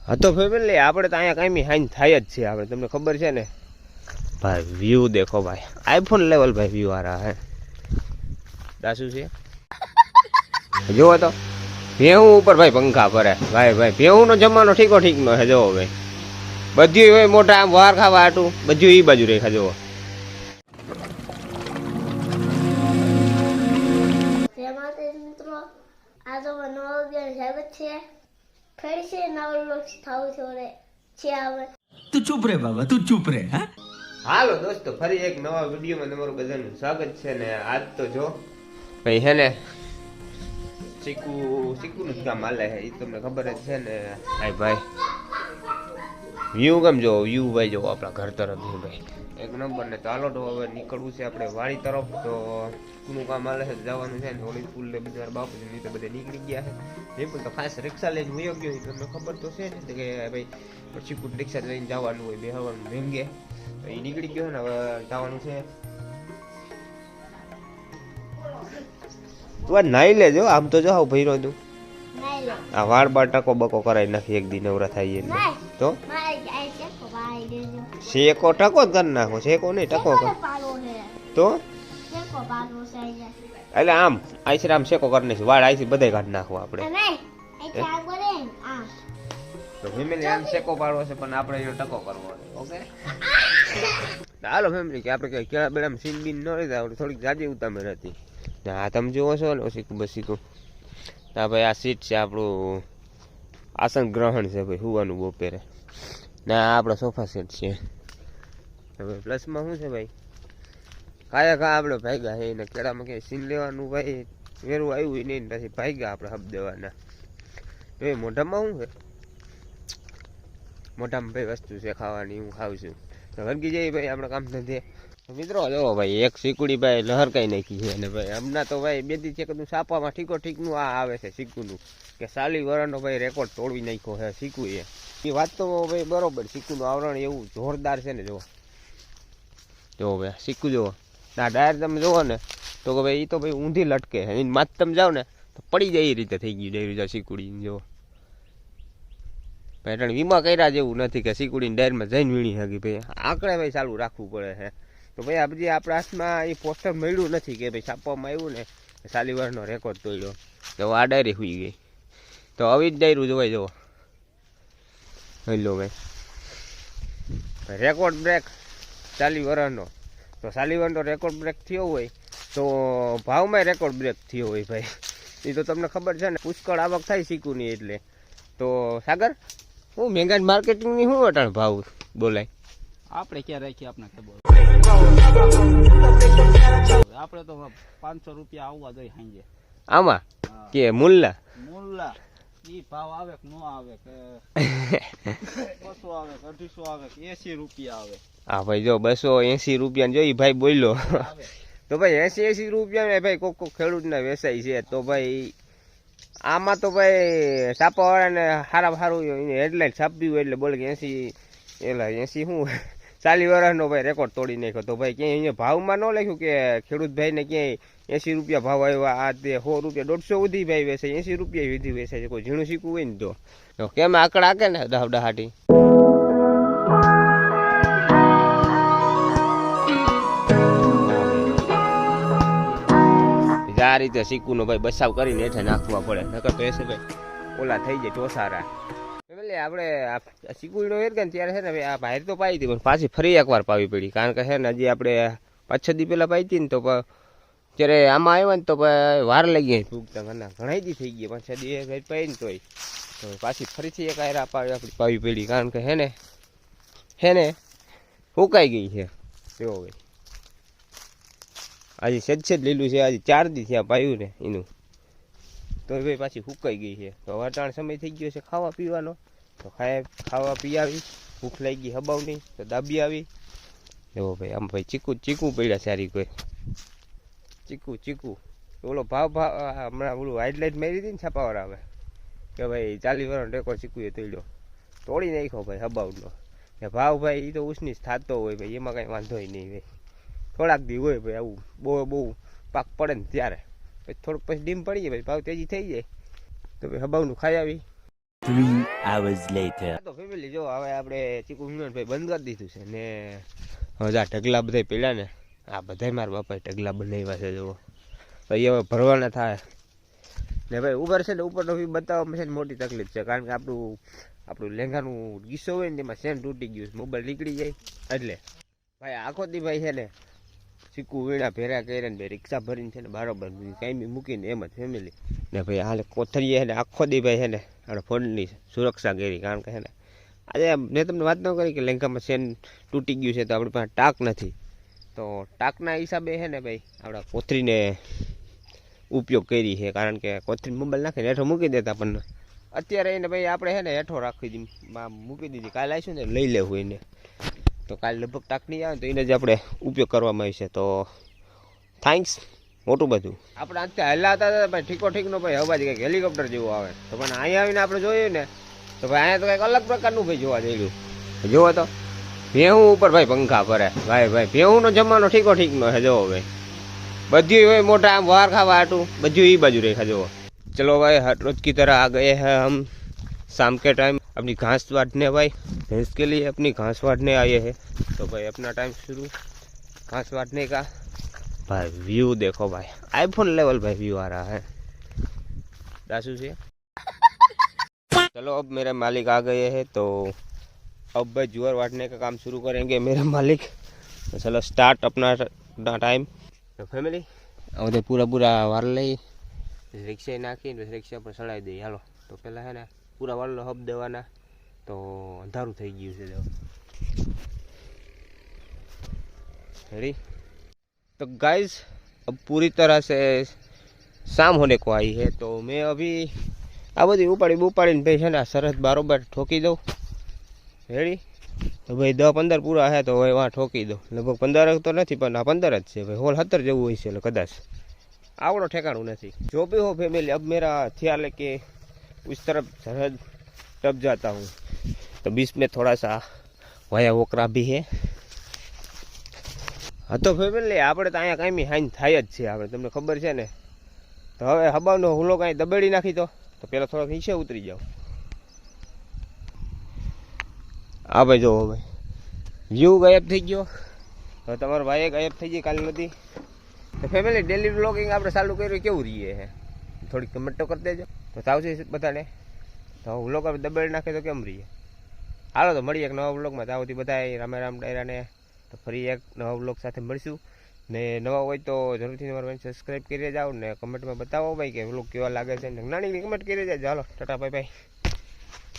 હા તો ફેમિલી આપણે તો અહીંયા કાંઈ હાઈન થાય જ છે આપણે, તમને ખબર છે ને ભાઈ. વ્યૂ દેખો ભાઈ, આઈફોન લેવલ ભાઈ વ્યૂ આ રહા હે. દાસુ છે જોવો તો ભેહું ઉપર ભાઈ પંખા ભરે ભાઈ. ભાઈ ભેહું નો જમાનો ઠીકો ઠીક નો હે. જોવો ભાઈ બધું હોય મોટા આમ વાર ખાવા આટું બધું એ બાજુ રેખા. જોવો મિત્રો, આ તો નવો સ્વાગત છે. ફરી છે નવો લોક થાવ છે આવે. તું ચૂપ રે બાબા, તું ચૂપ રે. હા હાલો દોસ્તો, ફરી એક નવા વિડીયોમાં તમારું બધાનું સ્વાગત છે. ને આજ તો જો ભાઈ હે ને ચીકુનું જ કામ હાલે છે, એ તમને ખબર જ છે ને. ભાઈ વ્યૂ કેમ જો વ્યૂ ભાઈ જો આપણા ઘર તરફ વ્યૂ ભાઈ એક નંબર. ને તો હાલો તો હવે નીકળવું છે આપણે વાડી તરફ. તો ચીકુનું કામ હાલે છે, જવાનું છે ને. ઓલી ફૂલ ને બધા બાપુજી તો બધા નીકળી ગયા છે. એ પણ તો ખાસ રિક્ષા લઈને વયો ગયો, તમને ખબર તો છે ને કે ભાઈ ચીકુ રિક્ષા લઈને જવાનું હોય, બેહવાનું ભેંગે. તો એ નીકળી ગયો ને, હવે જવાનું છે. તું નાઈ લેજો, આમ તો જો હાવ ભૈરો તું. આ વાળ બાર ટકો બકો કરાવી નાખી એક દી નવરા થાય એટલે. તો શેકો ટકો જ કરી નાખો, શેકો નહીં ટકો કર. તો એટલે આમ આઈસર આમ શેકો કરી નાખી, વાળ આઈસી બધા કાઢી નાખવા આપણે. તો ફેમિલી આમ શેકો પાડવો છે પણ આપણે એનો ટકો કરવો છે. ઓકે હાલો ફેમિલી, કે આપણે કઈ કેળા બેડામાં સીન બીન ન લીધા, આપણે થોડીક જાજી ઉતામેર હતી. હા તમે જુઓ છો ને શીખું બસ શીખું. ના ભાઈ આ સીટ છે આપણું આસન ગ્રહણ છે ભાઈ, હુવાનું બપોરે. ના આપણો સોફા સેટ છે. હવે પ્લસમાં શું છે ભાઈ, કાયા કા આપણે ભાગ્યા છે એને કેળામાં ક્યાંય સીન લેવાનું ભાઈ વેરું આવ્યું નહીં, પછી ભાગ્યા આપણે હબ દેવાના. એ મોઢામાં શું છે, મોઢામાં ભાઈ વસ્તુ છે ખાવાની, હું ખાઉં છું. વળગી જઈએ ભાઈ આપણે કામ નથી. મિત્રો જો ભાઈ એક શીકુડી ભાઈ લહરકાઈ નાખી છે. અને ભાઈ હમણાં તો ભાઈ બે દી છે કે સાપામાં ઠીકો ઠીકનું આ આવે છે શીકુનું, કે સાલી વરણનો ભાઈ રેકોર્ડ તોડવી નાખ્યો છે શીકુ. એ વાત તો ભાઈ બરોબર, શીકુનું આવરણ એવું જોરદાર છે ને. જો ભાઈ શીકુ જુઓ ના ડાયર તમે જુઓ ને તો કે ભાઈ એ તો ભાઈ ઊંધી લટકે છે, એની માથ તમે જાઓ ને તો પડી જાય એ રીતે થઈ ગયું ડાયરું શીકુડી. જો ભાઈ વીમા કર્યા જેવું નથી કે શીકુડીને ડાયરમાં જઈને વીણી શકી ભાઈ, આંકડે ભાઈ ચાલુ રાખવું પડે છે. તો ભાઈ આ બધી આપણા હાથમાં એ પોસ્ટર મળ્યું નથી કે ભાઈ છાપવામાં આવ્યું ને સાલીવારનો રેકોર્ડ તોડ્યો. તો આ ડાયરી સુઈ ગઈ, તો આવી જ ડાયરું જોવાય. જુઓ હેલો ભાઈ રેકોર્ડ બ્રેક સાલીવારનો. તો સાલીવારનો રેકોર્ડ બ્રેક થયો હોય તો ભાવમાં રેકોર્ડ બ્રેક થયો હોય ભાઈ, એ તો તમને ખબર છે ને. પુષ્કળ આવક થાય શીકુની એટલે. તો સાગર હું મેંગા માર્કેટિંગની શું અટાણ ભાવ બોલાય આપણે ક્યાં રાખીએ આપણે ખબર. આપણે તો 500 રૂપિયા આવવા જોઈએ સાંજે આમાં કે મુલ્લા ઈ ભાવ આવે કે નો આવે કે 200 આવે કે 250 આવે કે 80 રૂપિયા આવે. હા ભાઈ જો 280 રૂપિયા જોઈ ભાઈ બોલ્યો. તો ભાઈ 80 રૂપિયા ભાઈ કોક ખેડૂતના વેચાય છે. તો ભાઈ આમાં તો ભાઈ છાપાવાળાને સારું હેડલાઇન છાપ્યું હોય એટલે બોલે કે 80 શું 40 વર્ષનો ભાઈ રેકોર્ડ તોડી નાખ્યો. તો ભાઈ ક્યાંય અહીંયા ભાવમાં ન લખ્યું કે ખેડૂત ભાઈને ક્યાંય 80 રૂપિયા ભાવ આવ્યા. આ તે 100 રૂપિયા 150 સુધી ભાઈ વેચાય, 80 રૂપિયા સુધી વેચાય છે. કોઈ ઝીણું શીખવું હોય ને તો કેમ આંકડા હાકે ને દહાટી. આ રીતે શીકુનો ભાઈ બસાવ કરીને હેઠે નાખવા પડે, નકર તો એસે ભાઈ ઓલા થઈ જાય ટોસારા. એટલે આપણે શીકુનો વેર ને ત્યારે છે ને આ બહાર તો પાઈ હતી પણ પાછી ફરી એકવાર પાવી પડી, કારણ કે છે ને હજી આપણે 5-6 દી પહેલાં પાઈ હતી ને તો જ્યારે આમાં આવ્યા ને તો વાર લાગી ગઈ ફૂગતા. ઘણા દી થઈ ગયા 5-6 દી પાઈ ને તોય તો પાછી ફરીથી એક આયરા પાવી પડી, કારણ કે હે ને ફૂંકાઈ ગઈ છે. એવો ભાઈ આજે સેજ લીલું છે, આજે 4 દી થયા પાયું ને એનું, તો ભાઈ પાછી ફૂંકાઈ ગઈ છે. તો અટાણ સમય થઈ ગયો છે ખાવા પીવાનો. તો ખાવા પી આવી, ભૂખ લાગી ગઈ હબાવની તો દાબી આવી. એવો ભાઈ આમ ભાઈ ચીકુ પડ્યા સારી કોઈ ચીકુ ઓલો ભાવ હમણાં ઓલું હાઇડલાઇટ મારી હતી ને છાપાવાર આવે કે ભાઈ 40 વર્ષનો રેકોર્ડ ચીકુએ તોડ્યો, તોડી નાખ્યો ભાઈ હબાવનો. ભાવ ભાઈ એ તો ઉસની જ થતો હોય ભાઈ, એમાં કાંઈ વાંધો નહીં ભાઈ. થોડાક દી હોય ભાઈ આવું બહુ પાક પડે ને ત્યારે, પછી થોડુંક પછી ડીમ પડી જાય ભાઈ, ભાવ તેજી થઈ જાય તો ભાઈ હબાવનું ખાઈ આવી. 3 hours later. તો ફેમિલી જો હવે આપણે ચીકુ ભાઈ બંધ કરી દીધું છે ને હવે આ ઢગલા બધા પડ્યા ને આ બધા મારા બાપાએ ઢગલા બનાવ્યા છે જુઓ ભાઈ હવે ભરવાના થાય ને ભાઈ ઉપર છે ને ઉપરનો વ્યૂ બતાવવામાં છે ને મોટી તકલીફ છે કારણ કે આપણું લેંઘાનું ગીસો હોય ને તેમાં સેન તૂટી ગયું છે મોબાઈલ નીકળી જાય એટલે ભાઈ આખો દી ભાઈ છે ને ચીકુ વીણા ભેરા કર્યા ને ભાઈ રિક્ષા ભરીને છે ને બરાબર કાંઈ મૂકીને એમ જ ફેમિલી ને ભાઈ હાલે કોથળીએ છે ને આખો દી ભાઈ છે ને આપણે ફોનની સુરક્ષા કરી કારણ કે છે ને આજે મેં તમને વાત ન કરી કે લેંઘામાં સેન તૂટી ગયું છે તો આપણી પાસે ટાંક નથી તો ટાંકના હિસાબે છે ને ભાઈ આપણા કોથળીને ઉપયોગ કરી છે કારણ કે કોથળી મોબાઈલ નાખીને હેઠો મૂકી દેતા પણ અત્યારે એને ભાઈ આપણે છે ને હેઠો રાખી મૂકી દીધી કાલે આવીશું ને લઈ લેવું એને તો કાલે લગભગ ટાંક નહીં આવે તો એને જ આપણે ઉપયોગ કરવામાં આવશે તો થેન્ક્સ મોટું બધું આપણે અત્યારે હલાતા હતા ભાઈ ઠીકો ઠીકનો ભાઈ અવાજ કંઈક હેલિકોપ્ટર જેવો આવે તો પણ અહીંયા આવીને આપણે જોયું ને તો ભાઈ અહીંયા તો કંઈક અલગ પ્રકારનું ભાઈ જોવા જઈલું જુઓ તો ભેહું ઉપર ભાઈ પંખા ભરે ભાઈ ભેહુંનો જમાનો ઠીકો ઠીકનો છે જુઓ ભાઈ બધું હોય મોટા આમ વાર ખાવા હાટું બધું એ બાજુ રેખા જુઓ चलो भाई हर रोज की तरह आ गए हैं हम शाम के टाइम अपनी घास वाटने भाई भैंस के लिए अपनी घास वाटने आए हैं तो भाई अपना टाइम शुरू घास वाटने का भाई व्यू देखो भाई आईफोन लेवल भाई व्यू आ रहा है दासू से चलो अब मेरे मालिक आ गए हैं तो अब भाई जुआर वाटने का काम शुरू करेंगे मेरे मालिक तो चलो स्टार्ट अपना टाइम तो फैमिली और पूरा वार ले रिक्शा नाखीने रिक्शा पर चढ़ाई दઈએ હાલો તો પહેલાં છે ને પૂરા વાળનો હબ દેવાના તો અંધારું થઈ ગયું છે रेडी तो गाइस अब पूरी तरह से शाम होने को आई है तो मैं अभी आ बधी उपाड़ी भाई है ना सरहद बराबर ठोकी दो रेडी तो भाई 10-15 पूरा है तो भाई वहाँ ठोकी दो लगभग 15 तो नहीं पर 15 જ છે ભાઈ હોલ 17 જેવું હોય છે એટલે કદાચ आवड़ो ठेकाणु नहीं जो भी हो फैमिली अब मेरा ख्याल है कि उस तरफ सरहद टप जाता हूँ तो बीच में थोड़ा सा वाया वोकरा भी है हाँ तो फैमिली આપણે તો અહીંયા કાંઈ હાઈન થાય જ છે આપણે તમને ખબર છે ને તો હવે હબાવનો હુલો કાંઈ દબેડી નાખી તો પહેલાં થોડોક નીચે ઉતરી જાઓ હા ભાઈ જો ભાઈ વ્યૂ ગાયબ થઈ ગયો હવે તમારો ભાઈ ગાયબ થઈ ગઈ કાલે નથી तो फैमिली डेली व्लॉगिंग આપણે ચાલુ કર્યું કેવું રહીએ હે થોડી કમેન્ટ તો કરી દેજો તો આવશે બધાને તો વ્લોગ આપણે દબાડી નાખે તો કેમ રહીએ હાલો તો મળીએ એક નવા વ્લોગમાં તાવથી બધાય રામે રામ ડાયરાને તો ફરી એક નવા વ્લોગ સાથે મળશું ને નવા હોય તો જરૂરથી મારું સબસ્ક્રાઈબ કરી જાઓ ને કમેન્ટમાં બતાવો ભાઈ કે વ્લોગ કેવા લાગે છે નાની કમેન્ટ કરી દેજો હાલો ટાટા બાય બાય